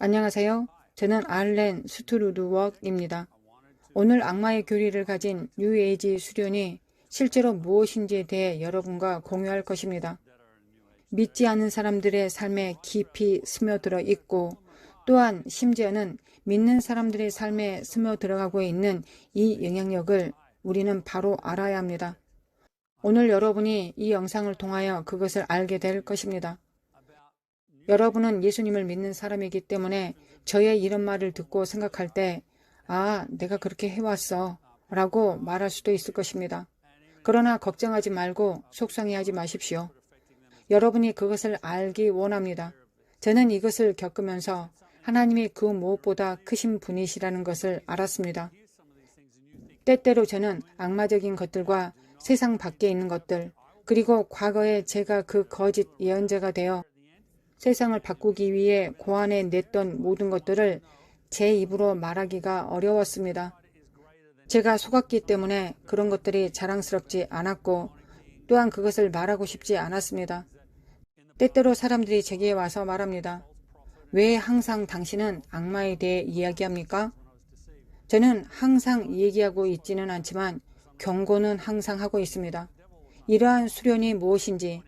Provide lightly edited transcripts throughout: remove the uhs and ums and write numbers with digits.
안녕하세요. 저는 알렌 스트루드웍입니다. 오늘 악마의 교리를 가진 뉴에이지 수련이 실제로 무엇인지에 대해 여러분과 공유할 것입니다. 믿지 않는 사람들의 삶에 깊이 스며들어 있고 또한 심지어는 믿는 사람들의 삶에 스며들어가고 있는 이 영향력을 우리는 바로 알아야 합니다. 오늘 여러분이 이 영상을 통하여 그것을 알게 될 것입니다. 여러분은 예수님을 믿는 사람이기 때문에 저의 이런 말을 듣고 생각할 때 내가 그렇게 해왔어 라고 말할 수도 있을 것입니다. 그러나 걱정하지 말고 속상해하지 마십시오. 여러분이 그것을 알기 원합니다. 저는 이것을 겪으면서 하나님이 그 무엇보다 크신 분이시라는 것을 알았습니다. 때때로 저는 악마적인 것들과 세상 밖에 있는 것들, 그리고 과거에 제가 그 거짓 예언자가 되어 세상을 바꾸기 위해 고안해 냈던 모든 것들을 제 입으로 말하기가 어려웠습니다. 제가 속았기 때문에 그런 것들이 자랑스럽지 않았고 또한 그것을 말하고 싶지 않았습니다. 때때로 사람들이 제게 와서 말합니다. 왜 항상 당신은 악마에 대해 이야기합니까? 저는 항상 얘기하고 있지는 않지만 경고는 항상 하고 있습니다. 이러한 수련이 무엇인지,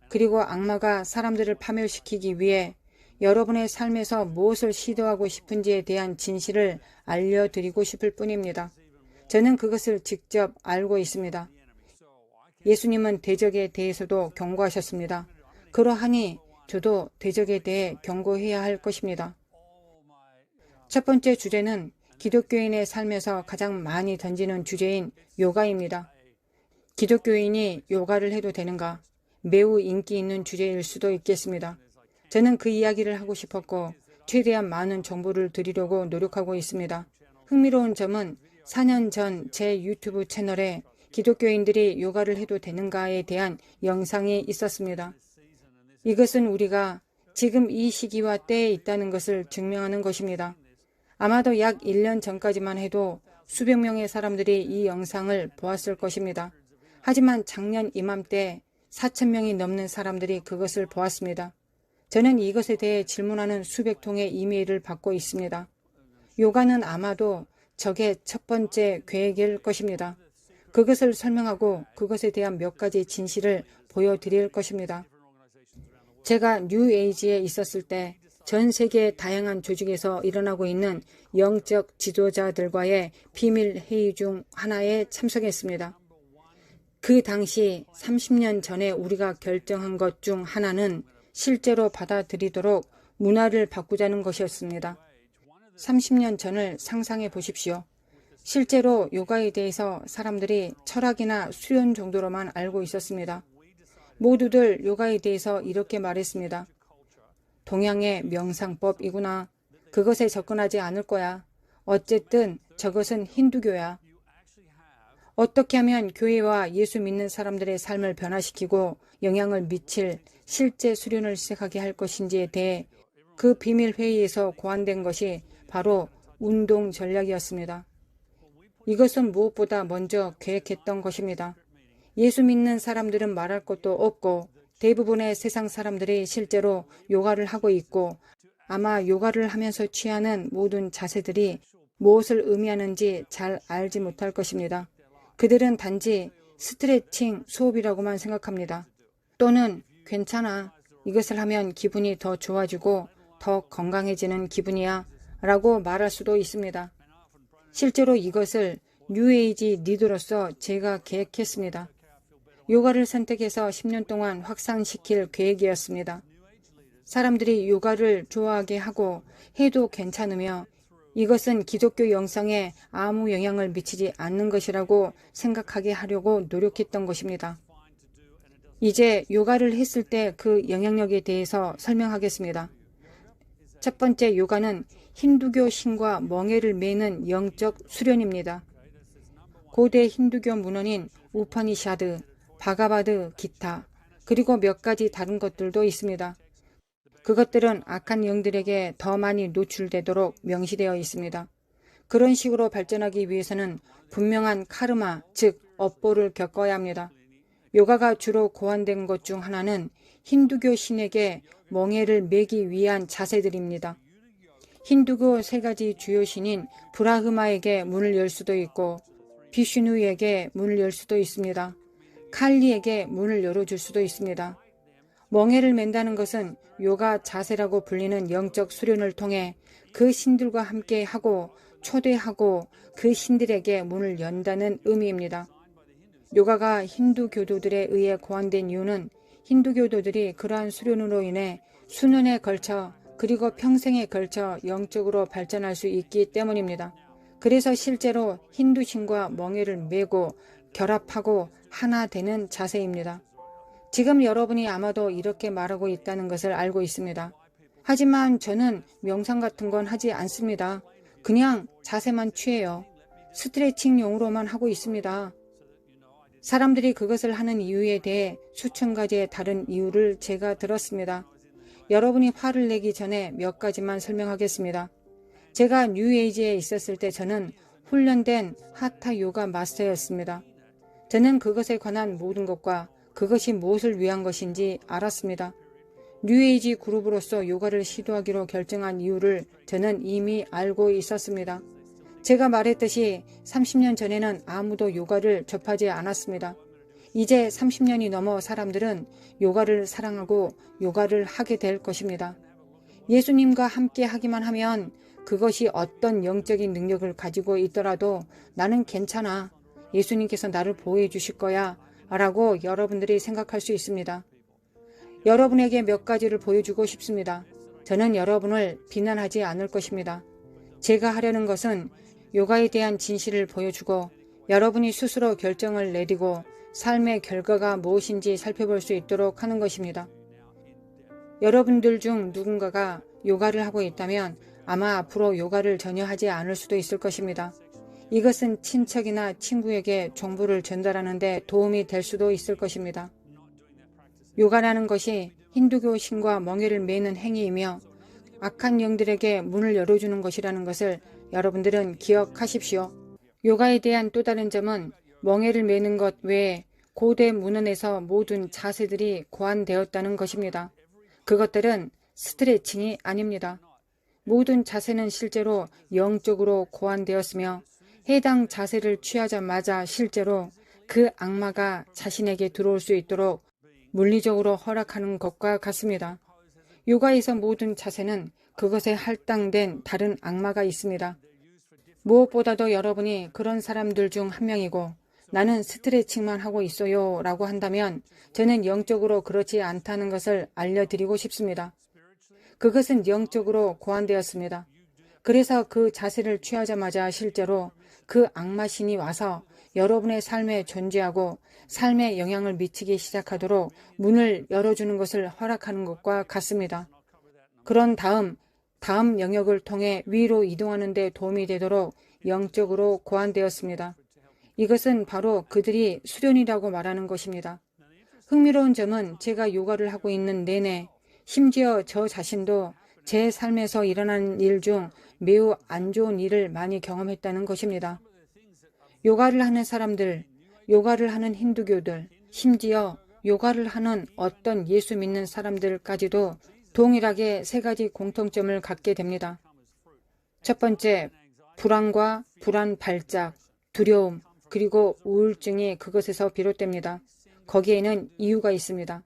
그리고 악마가 사람들을 파멸시키기 위해 여러분의 삶에서 무엇을 시도하고 싶은지에 대한 진실을 알려드리고 싶을 뿐입니다. 저는 그것을 직접 알고 있습니다. 예수님은 대적에 대해서도 경고하셨습니다. 그러하니 저도 대적에 대해 경고해야 할 것입니다. 첫 번째 주제는 기독교인의 삶에서 가장 많이 던지는 주제인 요가입니다. 기독교인이 요가를 해도 되는가? 매우 인기 있는 주제일 수도 있겠습니다. 저는 그 이야기를 하고 싶었고 최대한 많은 정보를 드리려고 노력하고 있습니다. 흥미로운 점은 4년 전 제 유튜브 채널에 기독교인들이 요가를 해도 되는가에 대한 영상이 있었습니다. 이것은 우리가 지금 이 시기와 때에 있다는 것을 증명하는 것입니다. 아마도 약 1년 전까지만 해도 수백 명의 사람들이 이 영상을 보았을 것입니다. 하지만 작년 이맘때 4,000명이 넘는 사람들이 그것을 보았습니다. 저는 이것에 대해 질문하는 수백 통의 이메일을 받고 있습니다. 요가는 아마도 적의 첫 번째 계획일 것입니다. 그것을 설명하고 그것에 대한 몇 가지 진실을 보여드릴 것입니다. 제가 뉴에이지에 있었을 때 전 세계의 다양한 조직에서 일어나고 있는 영적 지도자들과의 비밀 회의 중 하나에 참석했습니다. 그 당시 30년 전에 우리가 결정한 것 중 하나는 실제로 받아들이도록 문화를 바꾸자는 것이었습니다. 30년 전을 상상해 보십시오. 실제로 요가에 대해서 사람들이 철학이나 수련 정도로만 알고 있었습니다. 모두들 요가에 대해서 이렇게 말했습니다. 동양의 명상법이구나. 그것에 접근하지 않을 거야. 어쨌든 저것은 힌두교야. 어떻게 하면 교회와 예수 믿는 사람들의 삶을 변화시키고 영향을 미칠 실제 수련을 시작하게 할 것인지에 대해 그 비밀 회의에서 고안된 것이 바로 운동 전략이었습니다. 이것은 무엇보다 먼저 계획했던 것입니다. 예수 믿는 사람들은 말할 것도 없고 대부분의 세상 사람들이 실제로 요가를 하고 있고 아마 요가를 하면서 취하는 모든 자세들이 무엇을 의미하는지 잘 알지 못할 것입니다. 그들은 단지 스트레칭 수업이라고만 생각합니다. 또는 괜찮아. 이것을 하면 기분이 더 좋아지고 더 건강해지는 기분이야 라고 말할 수도 있습니다. 실제로 이것을 뉴에이지 리더로서 제가 계획했습니다. 요가를 선택해서 10년 동안 확산시킬 계획이었습니다. 사람들이 요가를 좋아하게 하고 해도 괜찮으며 이것은 기독교 영성에 아무 영향을 미치지 않는 것이라고 생각하게 하려고 노력했던 것입니다. 이제 요가를 했을 때 그 영향력에 대해서 설명하겠습니다. 첫 번째 요가는 힌두교 신과 멍에를 매는 영적 수련입니다. 고대 힌두교 문헌인 우파니샤드, 바가바드, 기타, 그리고 몇 가지 다른 것들도 있습니다. 그것들은 악한 영들에게 더 많이 노출되도록 명시되어 있습니다. 그런 식으로 발전하기 위해서는 분명한 카르마, 즉 업보를 겪어야 합니다. 요가가 주로 고안된 것 중 하나는 힌두교 신에게 멍에를 매기 위한 자세들입니다. 힌두교 세 가지 주요 신인 브라흐마에게 문을 열 수도 있고 비슈누에게 문을 열 수도 있습니다. 칼리에게 문을 열어줄 수도 있습니다. 멍에를 맨다는 것은 요가 자세라고 불리는 영적 수련을 통해 그 신들과 함께 하고 초대하고 그 신들에게 문을 연다는 의미입니다. 요가가 힌두교도들에 의해 고안된 이유는 힌두교도들이 그러한 수련으로 인해 수년에 걸쳐 그리고 평생에 걸쳐 영적으로 발전할 수 있기 때문입니다. 그래서 실제로 힌두신과 멍에를 메고 결합하고 하나 되는 자세입니다. 지금 여러분이 아마도 이렇게 말하고 있다는 것을 알고 있습니다. 하지만 저는 명상 같은 건 하지 않습니다. 그냥 자세만 취해요. 스트레칭용으로만 하고 있습니다. 사람들이 그것을 하는 이유에 대해 수천 가지의 다른 이유를 제가 들었습니다. 여러분이 화를 내기 전에 몇 가지만 설명하겠습니다. 제가 뉴에이지에 있었을 때 저는 훈련된 하타 요가 마스터였습니다. 저는 그것에 관한 모든 것과 그것이 무엇을 위한 것인지 알았습니다. 뉴에이지 그룹으로서 요가를 시도하기로 결정한 이유를 저는 이미 알고 있었습니다. 제가 말했듯이 30년 전에는 아무도 요가를 접하지 않았습니다. 이제 30년이 넘어 사람들은 요가를 사랑하고 요가를 하게 될 것입니다. 예수님과 함께 하기만 하면 그것이 어떤 영적인 능력을 가지고 있더라도 나는 괜찮아. 예수님께서 나를 보호해 주실 거야. 라고 여러분들이 생각할 수 있습니다. 여러분에게 몇 가지를 보여주고 싶습니다. 저는 여러분을 비난하지 않을 것입니다. 제가 하려는 것은 요가에 대한 진실을 보여주고 여러분이 스스로 결정을 내리고 삶의 결과가 무엇인지 살펴볼 수 있도록 하는 것입니다. 여러분들 중 누군가가 요가를 하고 있다면 아마 앞으로 요가를 전혀 하지 않을 수도 있을 것입니다. 이것은 친척이나 친구에게 정보를 전달하는 데 도움이 될 수도 있을 것입니다. 요가라는 것이 힌두교 신과 멍에를 매는 행위이며 악한 영들에게 문을 열어주는 것이라는 것을 여러분들은 기억하십시오. 요가에 대한 또 다른 점은 멍에를 매는 것 외에 고대 문헌에서 모든 자세들이 고안되었다는 것입니다. 그것들은 스트레칭이 아닙니다. 모든 자세는 실제로 영적으로 고안되었으며 해당 자세를 취하자마자 실제로 그 악마가 자신에게 들어올 수 있도록 물리적으로 허락하는 것과 같습니다. 요가에서 모든 자세는 그것에 할당된 다른 악마가 있습니다. 무엇보다도 여러분이 그런 사람들 중 한 명이고 나는 스트레칭만 하고 있어요 라고 한다면 저는 영적으로 그렇지 않다는 것을 알려드리고 싶습니다. 그것은 영적으로 고안되었습니다. 그래서 그 자세를 취하자마자 실제로 그 악마신이 와서 여러분의 삶에 존재하고 삶에 영향을 미치기 시작하도록 문을 열어주는 것을 허락하는 것과 같습니다. 그런 다음 영역을 통해 위로 이동하는 데 도움이 되도록 영적으로 고안되었습니다. 이것은 바로 그들이 수련이라고 말하는 것입니다. 흥미로운 점은 제가 요가를 하고 있는 내내 심지어 저 자신도 제 삶에서 일어나는 일 중 매우 안 좋은 일을 많이 경험했다는 것입니다. 요가를 하는 사람들, 요가를 하는 힌두교들, 심지어 요가를 하는 어떤 예수 믿는 사람들까지도 동일하게 세 가지 공통점을 갖게 됩니다. 첫 번째, 불안과 불안 발작, 두려움, 그리고 우울증이 그것에서 비롯됩니다. 거기에는 이유가 있습니다.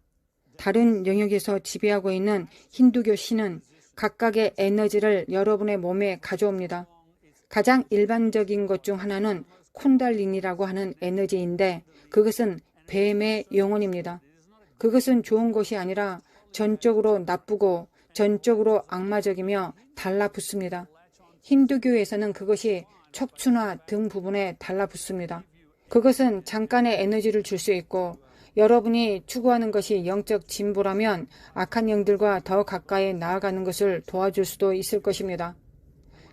다른 영역에서 지배하고 있는 힌두교 신은 각각의 에너지를 여러분의 몸에 가져옵니다. 가장 일반적인 것 중 하나는 쿤달리니라고 하는 에너지인데 그것은 뱀의 영혼입니다. 그것은 좋은 것이 아니라 전적으로 나쁘고 전적으로 악마적이며 달라붙습니다. 힌두교에서는 그것이 척추나 등 부분에 달라붙습니다. 그것은 잠깐의 에너지를 줄 수 있고 여러분이 추구하는 것이 영적 진보라면 악한 영들과 더 가까이 나아가는 것을 도와줄 수도 있을 것입니다.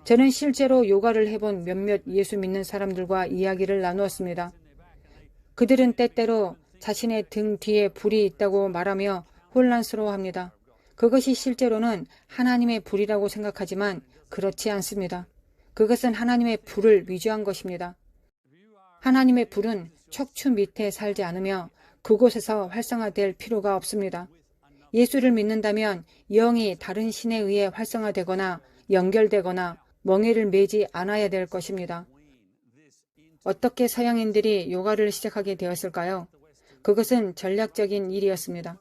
저는 실제로 요가를 해본 몇몇 예수 믿는 사람들과 이야기를 나누었습니다. 그들은 때때로 자신의 등 뒤에 불이 있다고 말하며 혼란스러워합니다. 그것이 실제로는 하나님의 불이라고 생각하지만 그렇지 않습니다. 그것은 하나님의 불을 위조한 것입니다. 하나님의 불은 척추 밑에 살지 않으며 그곳에서 활성화될 필요가 없습니다. 예수를 믿는다면 영이 다른 신에 의해 활성화되거나 연결되거나 멍에를 매지 않아야 될 것입니다. 어떻게 서양인들이 요가를 시작하게 되었을까요? 그것은 전략적인 일이었습니다.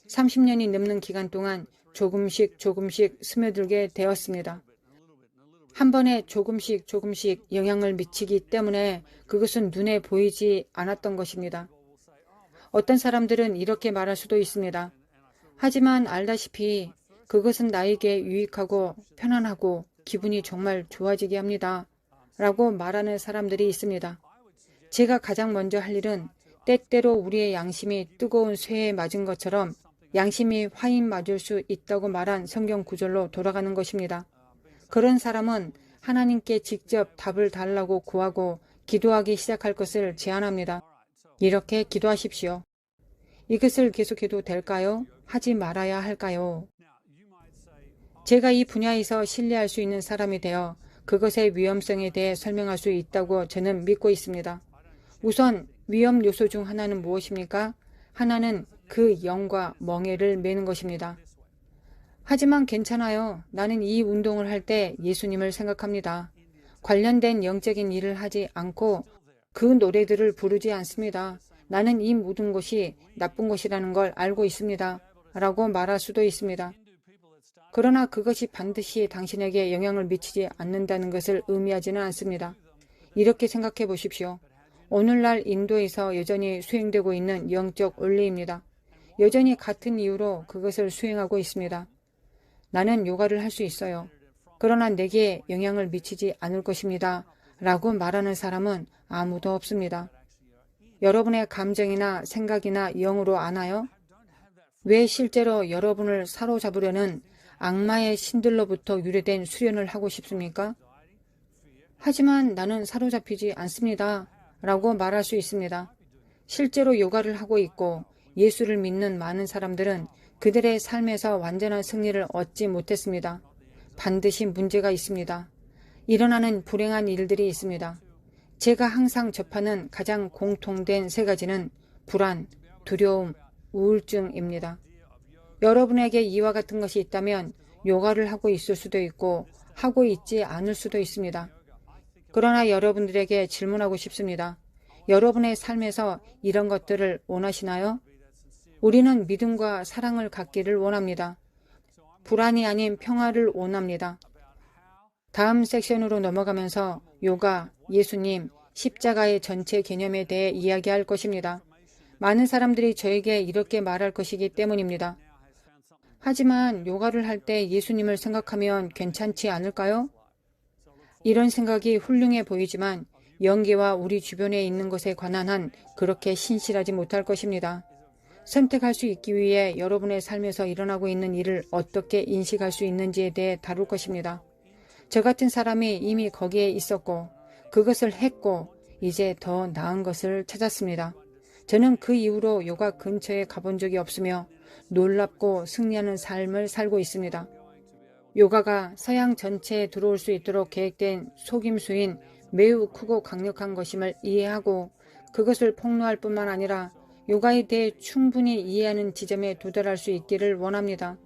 30년이 넘는 기간 동안 조금씩 스며들게 되었습니다. 한 번에 조금씩 영향을 미치기 때문에 그것은 눈에 보이지 않았던 것입니다. 어떤 사람들은 이렇게 말할 수도 있습니다. 하지만 알다시피 그것은 나에게 유익하고 편안하고 기분이 정말 좋아지게 합니다. 라고 말하는 사람들이 있습니다. 제가 가장 먼저 할 일은 때때로 우리의 양심이 뜨거운 쇠에 맞은 것처럼 양심이 화인 맞을 수 있다고 말한 성경 구절로 돌아가는 것입니다. 그런 사람은 하나님께 직접 답을 달라고 구하고 기도하기 시작할 것을 제안합니다. 이렇게 기도하십시오. 이것을 계속해도 될까요? 하지 말아야 할까요? 제가 이 분야에서 신뢰할 수 있는 사람이 되어 그것의 위험성에 대해 설명할 수 있다고 저는 믿고 있습니다. 우선 위험 요소 중 하나는 무엇입니까? 하나는 그 영과 멍에를 매는 것입니다. 하지만 괜찮아요. 나는 이 운동을 할 때 예수님을 생각합니다. 관련된 영적인 일을 하지 않고 그 노래들을 부르지 않습니다. 나는 이 모든 것이 나쁜 것이라는 걸 알고 있습니다. 라고 말할 수도 있습니다. 그러나 그것이 반드시 당신에게 영향을 미치지 않는다는 것을 의미하지는 않습니다. 이렇게 생각해 보십시오. 오늘날 인도에서 여전히 수행되고 있는 영적 원리입니다. 여전히 같은 이유로 그것을 수행하고 있습니다. 나는 요가를 할 수 있어요. 그러나 내게 영향을 미치지 않을 것입니다. 라고 말하는 사람은 아무도 없습니다. 여러분의 감정이나 생각이나 영으로 아나요? 왜 실제로 여러분을 사로잡으려는 악마의 신들로부터 유래된 수련을 하고 싶습니까? 하지만 나는 사로잡히지 않습니다. 라고 말할 수 있습니다. 실제로 요가를 하고 있고 예수를 믿는 많은 사람들은 그들의 삶에서 완전한 승리를 얻지 못했습니다. 반드시 문제가 있습니다. 일어나는 불행한 일들이 있습니다. 제가 항상 접하는 가장 공통된 세 가지는 불안, 두려움, 우울증입니다. 여러분에게 이와 같은 것이 있다면 요가를 하고 있을 수도 있고 하고 있지 않을 수도 있습니다. 그러나 여러분들에게 질문하고 싶습니다. 여러분의 삶에서 이런 것들을 원하시나요? 우리는 믿음과 사랑을 갖기를 원합니다. 불안이 아닌 평화를 원합니다. 다음 섹션으로 넘어가면서 요가, 예수님, 십자가의 전체 개념에 대해 이야기할 것입니다. 많은 사람들이 저에게 이렇게 말할 것이기 때문입니다. 하지만 요가를 할 때 예수님을 생각하면 괜찮지 않을까요? 이런 생각이 훌륭해 보이지만 영계와 우리 주변에 있는 것에 관한 한 그렇게 신실하지 못할 것입니다. 선택할 수 있기 위해 여러분의 삶에서 일어나고 있는 일을 어떻게 인식할 수 있는지에 대해 다룰 것입니다. 저 같은 사람이 이미 거기에 있었고 그것을 했고 이제 더 나은 것을 찾았습니다. 저는 그 이후로 요가 근처에 가본 적이 없으며 놀랍고 승리하는 삶을 살고 있습니다. 요가가 서양 전체에 들어올 수 있도록 계획된 속임수인 매우 크고 강력한 것임을 이해하고 그것을 폭로할 뿐만 아니라 요가에 대해 충분히 이해하는 지점에 도달할 수 있기를 원합니다.